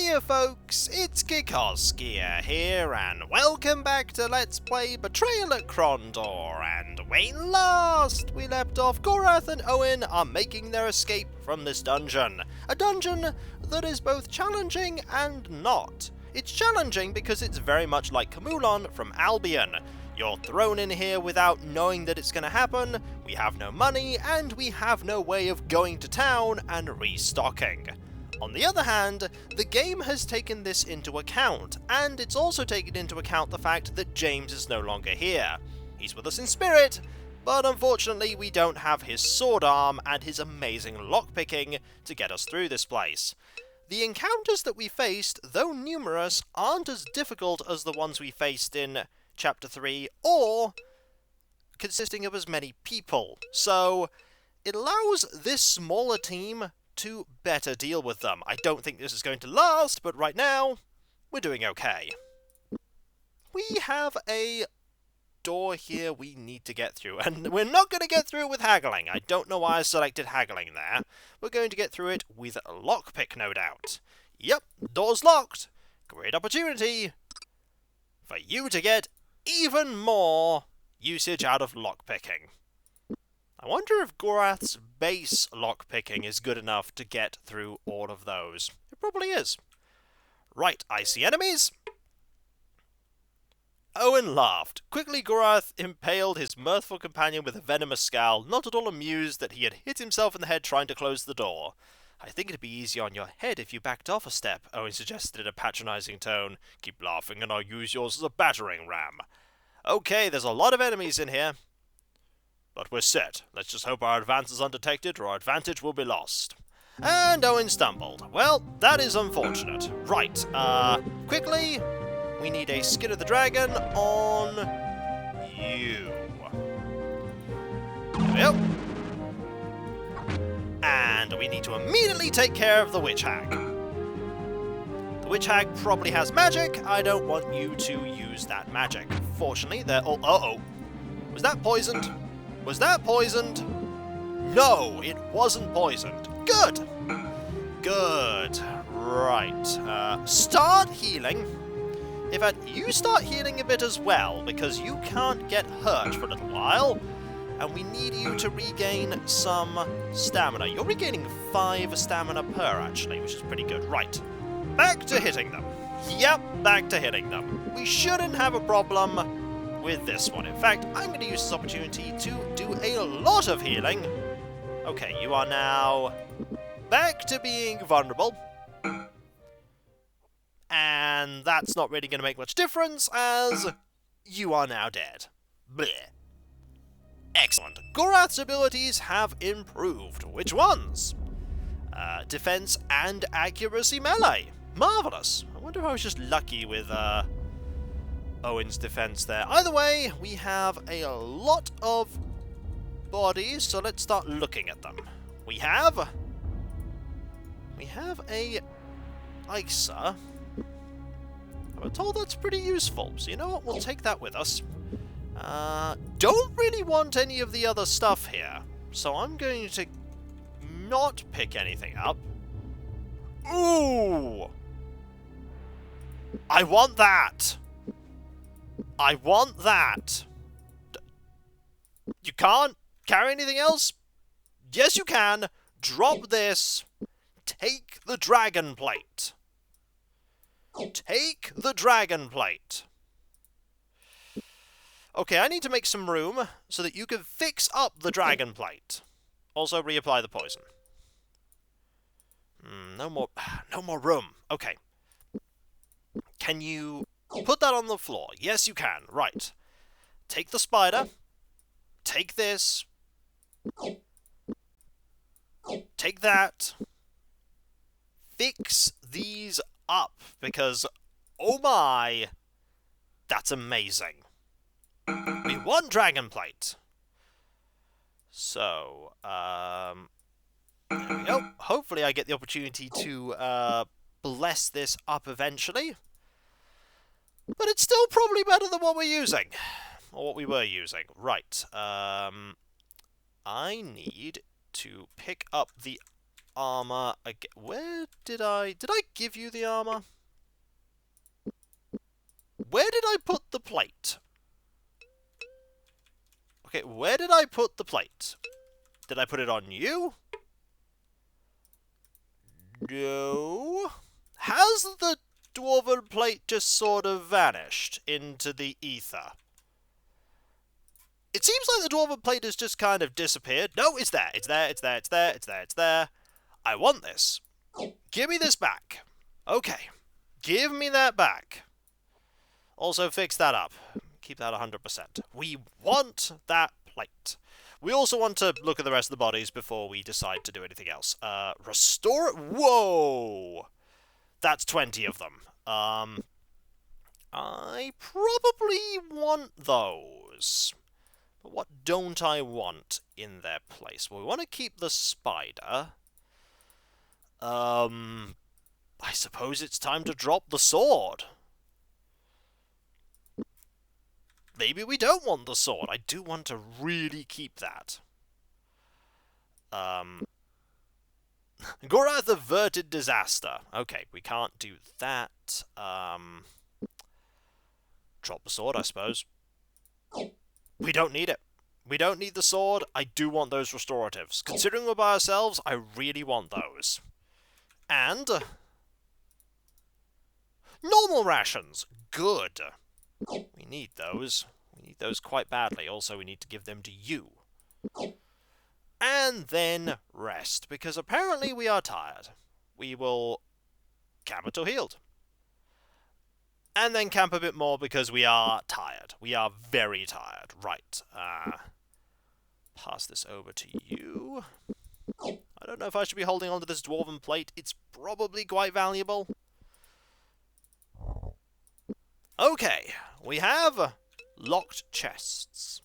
Hiya folks, it's Kikoskia here, and welcome back to Let's Play Betrayal at Krondor. And when last we left off, Gorath and Owyn are making their escape from this dungeon. A dungeon that is both challenging and not. It's challenging because it's very much like Camulon from Albion. You're thrown in here without knowing that it's going to happen, we have no money, and we have no way of going to town and restocking. On the other hand, the game has taken this into account, and it's also taken into account the fact that James is no longer here. He's with us in spirit, but unfortunately we don't have his sword arm and his amazing lockpicking to get us through this place. The encounters that we faced, though numerous, aren't as difficult as the ones we faced in Chapter 3, or consisting of as many people, so it allows this smaller team to better deal with them. I don't think this is going to last, but right now, we're doing okay. We have a door here we need to get through, and we're not going to get through it with haggling. I don't know why I selected haggling there. We're going to get through it with lockpick, no doubt. Yep, door's locked. Great opportunity for you to get even more usage out of lockpicking. I wonder if Gorath's base lockpicking is good enough to get through all of those. It probably is. Right, I see enemies. Owyn laughed. Quickly Gorath impaled his mirthful companion with a venomous scowl, not at all amused that he had hit himself in the head trying to close the door. I think it'd be easier on your head if you backed off a step, Owyn suggested in a patronizing tone. Keep laughing and I'll use yours as a battering ram. Okay, there's a lot of enemies in here. But we're set. Let's just hope our advance is undetected, or our advantage will be lost. And Owyn stumbled. Well, that is unfortunate. Right, quickly, we need a skin of the dragon on you. There we go. And we need to immediately take care of the witch hag. The witch hag probably has magic. I don't want you to use that magic. Fortunately, they're all... Uh-oh. Was that poisoned? Was that poisoned? No, it wasn't poisoned. Good. Good. Right. Start healing. In fact, you start healing a bit as well, because you can't get hurt for a little while, and we need you to regain some stamina. You're regaining 5 stamina per, actually, which is pretty good. Right. Back to hitting them. Yep, back to hitting them. We shouldn't have a problem with this one. In fact, I'm going to use this opportunity to do a lot of healing. Okay, you are now back to being vulnerable. And that's not really going to make much difference, as you are now dead. Blech. Excellent. Gorath's abilities have improved. Which ones? Defense and accuracy melee. Marvelous. I wonder if I was just lucky with Owyn's defense there. Either way, we have a lot of bodies, so let's start looking at them. We have a Icer. I'm told that's pretty useful, so you know what, we'll take that with us. Don't really want any of the other stuff here, so I'm going to not pick anything up. Ooh! I want that! I want that! You can't carry anything else? Yes, you can! Drop this! Take the dragon plate! Take the dragon plate! Okay, I need to make some room so that you can fix up the dragon plate. Also, reapply the poison. No more room. Okay. Can you put that on the floor? Yes, you can. Right. Take the spider. Take this. Take that. Fix these up, because, oh my, that's amazing. We want dragon plate. So, there we go. Hopefully I get the opportunity to bless this up eventually. But it's still probably better than what we're using. Or what we were using. Right. I need to pick up the armor again. Where did I give you the armor? Where did I put the plate? Okay, where did I put the plate? Did I put it on you? No. Has the dwarven plate just sort of vanished into the ether? It seems like the dwarven plate has just kind of disappeared. No, it's there. It's there. It's there. It's there. It's there. It's there. I want this. Give me this back. Okay. Give me that back. Also, fix that up. Keep that 100%. We want that plate. We also want to look at the rest of the bodies before we decide to do anything else. Restore... Whoa! That's 20 of them. I probably want those. But what don't I want in their place? Well, we want to keep the spider. I suppose it's time to drop the sword. Maybe we don't want the sword. I do want to really keep that. Gorath averted disaster. Okay, we can't do that. Drop the sword, I suppose. We don't need it. We don't need the sword. I do want those restoratives. Considering we're by ourselves, I really want those. And... normal rations. Good. We need those. We need those quite badly. Also, we need to give them to you. And then rest, because apparently we are tired. We will camp until healed. And then camp a bit more because we are tired. We are very tired. Right. Pass this over to you. I don't know if I should be holding onto this dwarven plate. It's probably quite valuable. Okay, we have locked chests.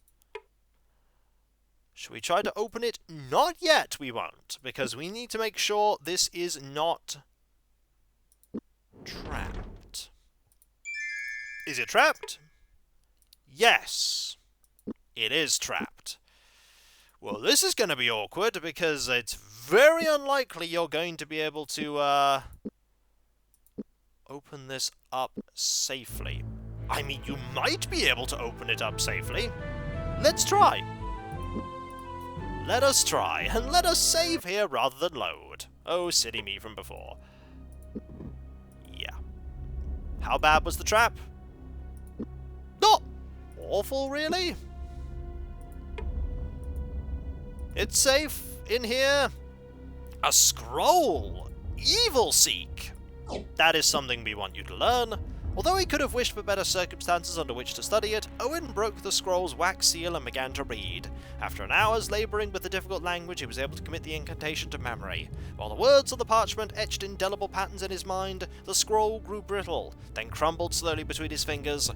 Should we try to open it? Not yet, we won't, because we need to make sure this is not trapped. Is it trapped? Yes, it is trapped. Well, this is going to be awkward, because it's very unlikely you're going to be able to, open this up safely. I mean, you might be able to open it up safely. Let's try. Let us try, and let us save here rather than load. Oh, silly me from before. Yeah. How bad was the trap? Not awful, really. It's safe in here. A scroll. Evil Seek. That is something we want you to learn. Although he could have wished for better circumstances under which to study it, Owyn broke the scroll's wax seal and began to read. After an hour's labouring with the difficult language, he was able to commit the incantation to memory. While the words on the parchment etched indelible patterns in his mind, the scroll grew brittle, then crumbled slowly between his fingers,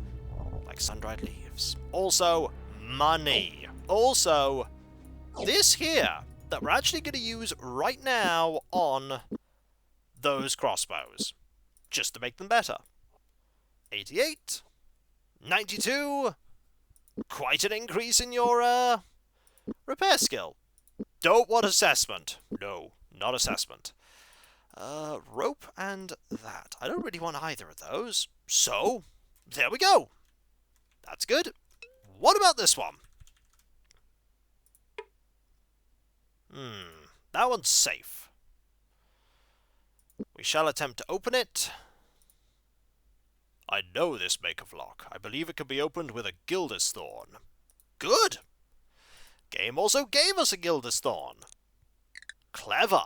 like sun-dried leaves. Also, money. Also, this here, that we're actually going to use right now on those crossbows, just to make them better. 88, 92, quite an increase in your, repair skill. Don't want assessment. No, not assessment. Rope and that. I don't really want either of those. So, there we go. That's good. What about this one? That one's safe. We shall attempt to open it. I know this make of lock. I believe it can be opened with a Gildas Thorn. Good! Game also gave us a Gildas Thorn. Clever.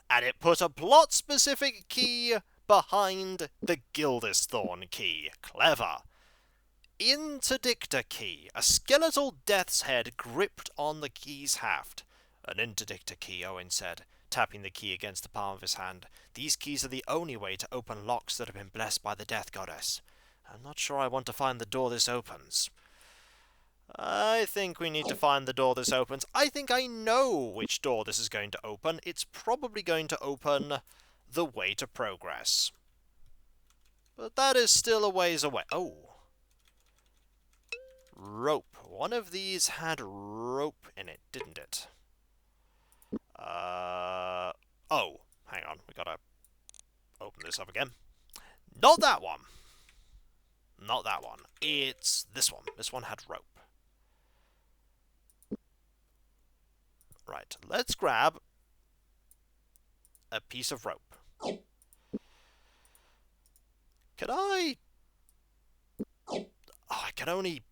And it put a plot-specific key behind the Gildas Thorn key. Clever. Interdictor key. A skeletal death's head gripped on the key's haft. An interdictor key, Owyn said, tapping the key against the palm of his hand. These keys are the only way to open locks that have been blessed by the Death Goddess. I'm not sure I want to find the door this opens. I think we need to find the door this opens. I think I know which door this is going to open. It's probably going to open the way to progress. But that is still a ways away. Oh. Rope. One of these had rope in it, didn't it? Oh, hang on. We gotta open this up again. Not that one. Not that one. It's this one. This one had rope. Right, let's grab a piece of rope. Can I... Oh, I can only...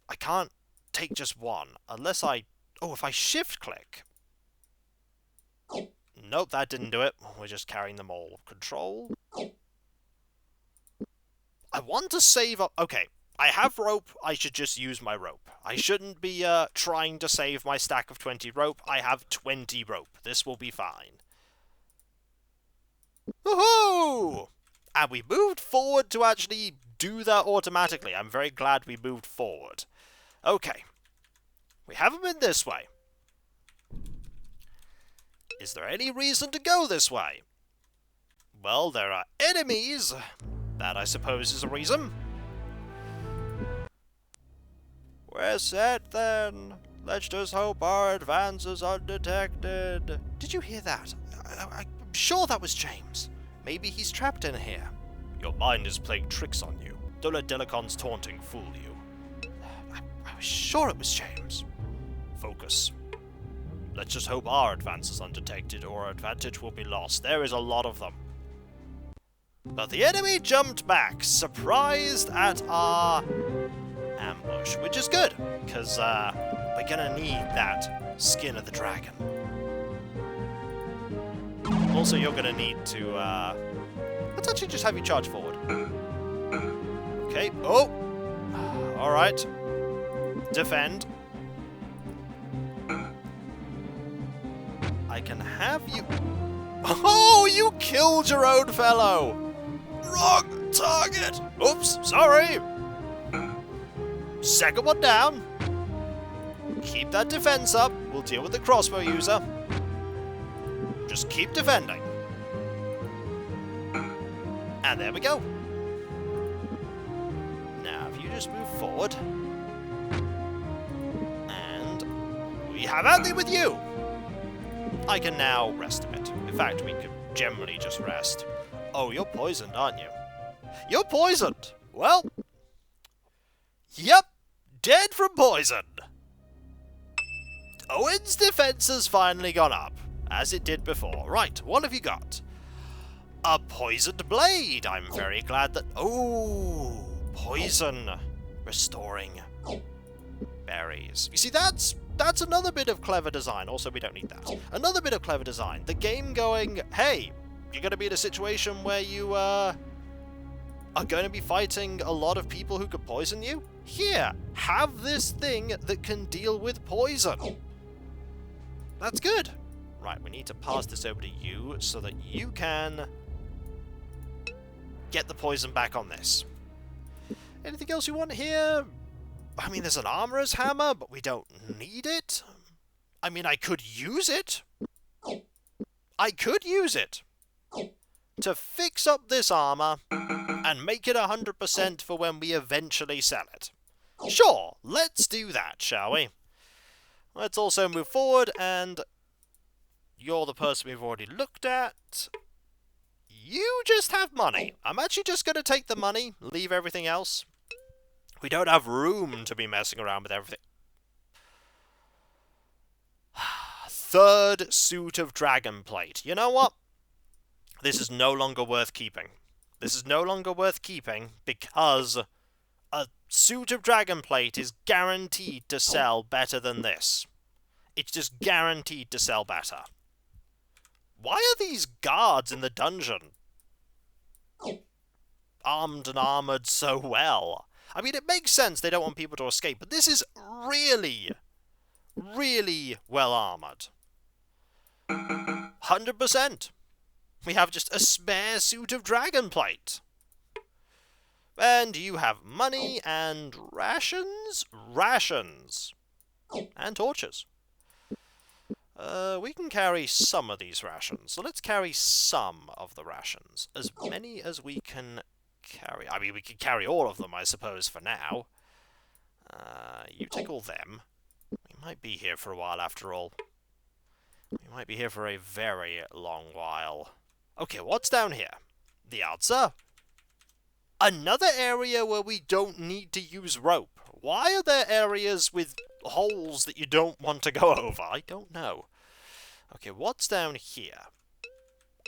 I can't take just one, unless I... Oh, if I shift-click... Nope, that didn't do it. We're just carrying them all. Control. I want to save up... Okay, I have rope. I should just use my rope. I shouldn't be trying to save my stack of 20 rope. I have 20 rope. This will be fine. Woohoo! And we moved forward to actually do that automatically. I'm very glad we moved forward. Okay. We haven't been this way. Is there any reason to go this way? Well, there are enemies. That, I suppose, is a reason. We're set, then. Let's just hope our advance is undetected. Did you hear that? I'm sure that was James. Maybe he's trapped in here. Your mind is playing tricks on you. Don't let Delicon's taunting fool you. I was sure it was James. Focus. Let's just hope our advance is undetected, or our advantage will be lost. There is a lot of them. But the enemy jumped back, surprised at our ambush, which is good, because we're gonna need that skin of the dragon. Also, you're gonna need to, let's actually just have you charge forward. Okay, oh! Alright. Defend. I can have you... Oh, you killed your own fellow! Wrong target! Oops, sorry! Second one down. Keep that defense up. We'll deal with the crossbow user. Just keep defending. And there we go. Now, if you just move forward. And we have Andy with you. I can now rest a bit. In fact, we could generally just rest. Oh, you're poisoned, aren't you? You're poisoned! Well... Yep, dead from poison. Owyn's defense has finally gone up, as it did before. Right, what have you got? A poisoned blade. I'm very glad that... Oh, poison. Restoring berries. You see, that's another bit of clever design. Also, we don't need that. Another bit of clever design. The game going, hey, you're going to be in a situation where you are going to be fighting a lot of people who could poison you. Here, have this thing that can deal with poison. That's good. Right, we need to pass this over to you so that you can get the poison back on this. Anything else you want here? I mean, there's an armorer's hammer, but we don't need it. I mean, I could use it. I could use it to fix up this armor and make it 100% for when we eventually sell it. Sure, let's do that, shall we? Let's also move forward, and you're the person we've already looked at. You just have money. I'm actually just going to take the money, leave everything else. We don't have room to be messing around with everything. Third suit of dragon plate. You know what? This is no longer worth keeping. This is no longer worth keeping because a suit of dragon plate is guaranteed to sell better than this. It's just guaranteed to sell better. Why are these guards in the dungeon armed and armored so well? I mean, it makes sense they don't want people to escape, but this is really, really well armored. 100%. We have just a spare suit of dragon plate. And you have money and rations? Rations. And torches. We can carry some of these rations. So let's carry some of the rations. As many as we can carry. I mean, we can carry all of them, I suppose, for now. You take all them. We might be here for a while, after all. We might be here for a very long while. Okay, what's down here? The answer? Another area where we don't need to use rope. Why are there areas with holes that you don't want to go over? I don't know. Okay, what's down here?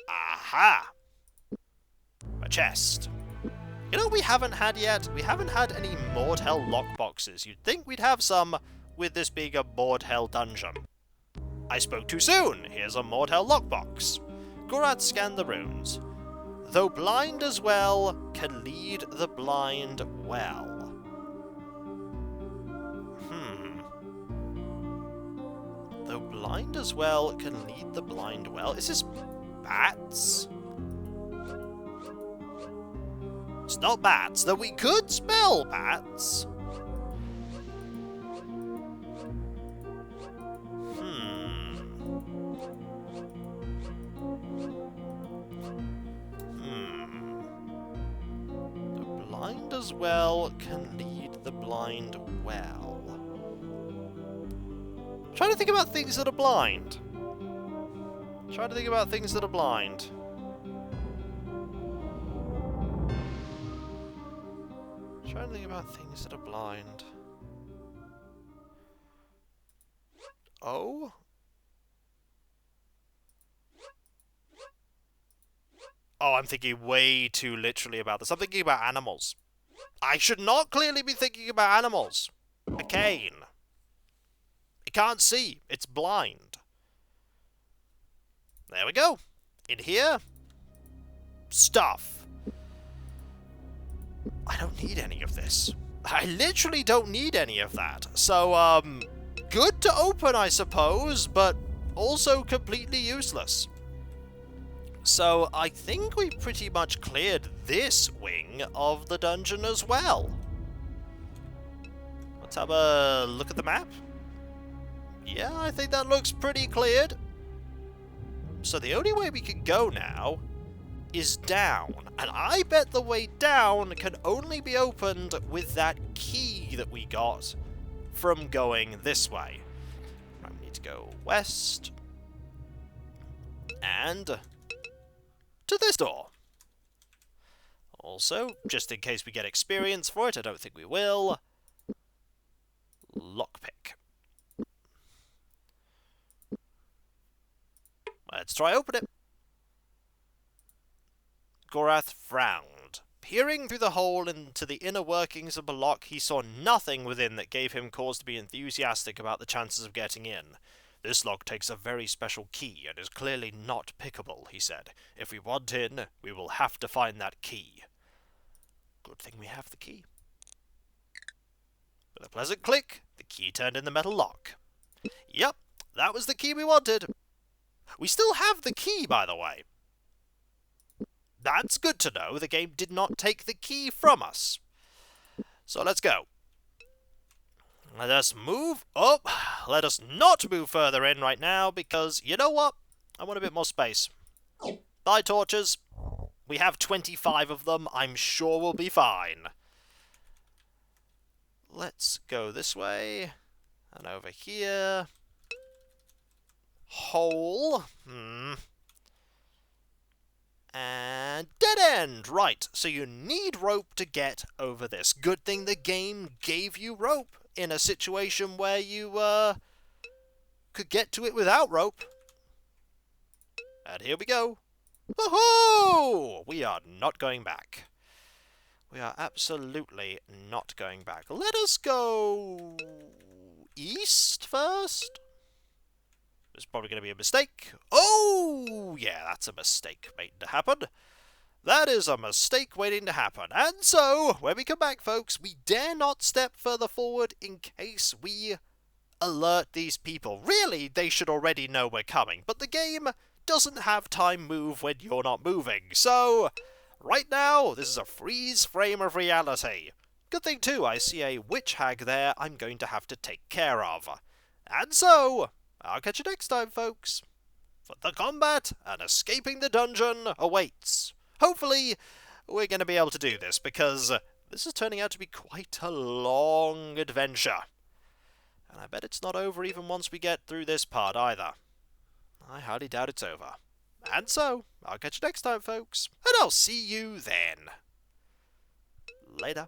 Aha! A chest. You know what we haven't had yet? We haven't had any Moored Hell lockboxes. You'd think we'd have some with this being a Moored Hell dungeon. I spoke too soon. Here's a Moored Hell lockbox. Gorath scanned the runes. Though blind as well, can lead the blind well. Though blind as well, can lead the blind well. Is this bats? It's not bats, though we could spell bats. The blind as well can lead the blind well. Trying to think about things that are blind. Trying to think about things that are blind. Trying to think about things that are blind. Oh? Oh, I'm thinking way too literally about this. I'm thinking about animals. I should not clearly be thinking about animals. A cane. It can't see. It's blind. There we go. In here. Stuff. I don't need any of this. I literally don't need any of that. So, good to open, I suppose, but also completely useless. So, I think we pretty much cleared this wing of the dungeon as well. Let's have a look at the map. Yeah, I think that looks pretty cleared. So the only way we can go now is down. And I bet the way down can only be opened with that key that we got from going this way. Right, we need to go west. And to this door. Also, just in case we get experience for it, I don't think we will. Lockpick. Let's try open it. Gorath frowned. Peering through the hole into the inner workings of the lock, he saw nothing within that gave him cause to be enthusiastic about the chances of getting in. This lock takes a very special key and is clearly not pickable, he said. If we want in, we will have to find that key. Good thing we have the key. With a pleasant click, the key turned in the metal lock. Yep, that was the key we wanted. We still have the key, by the way. That's good to know. The game did not take the key from us. So let's go. Let us move up. Let us not move further in right now, because, you know what? I want a bit more space. Bye, torches. We have 25 of them. I'm sure we'll be fine. Let's go this way. And over here. Hole. And dead end! Right, so you need rope to get over this. Good thing the game gave you rope in a situation where you, could get to it without rope. And here we go. Woohoo! We are not going back. We are absolutely not going back. Let us go east first. It's probably going to be a mistake. Oh, yeah, that's a mistake waiting to happen. That is a mistake waiting to happen. And so, when we come back, folks, we dare not step further forward in case we alert these people. Really, they should already know we're coming, but the game doesn't have time move when you're not moving. So, right now, this is a freeze frame of reality. Good thing, too, I see a witch hag there I'm going to have to take care of. And so, I'll catch you next time, folks. For the combat and escaping the dungeon awaits. Hopefully, we're going to be able to do this, because this is turning out to be quite a long adventure. And I bet it's not over even once we get through this part, either. I highly doubt it's over. And so, I'll catch you next time, folks, and I'll see you then. Later.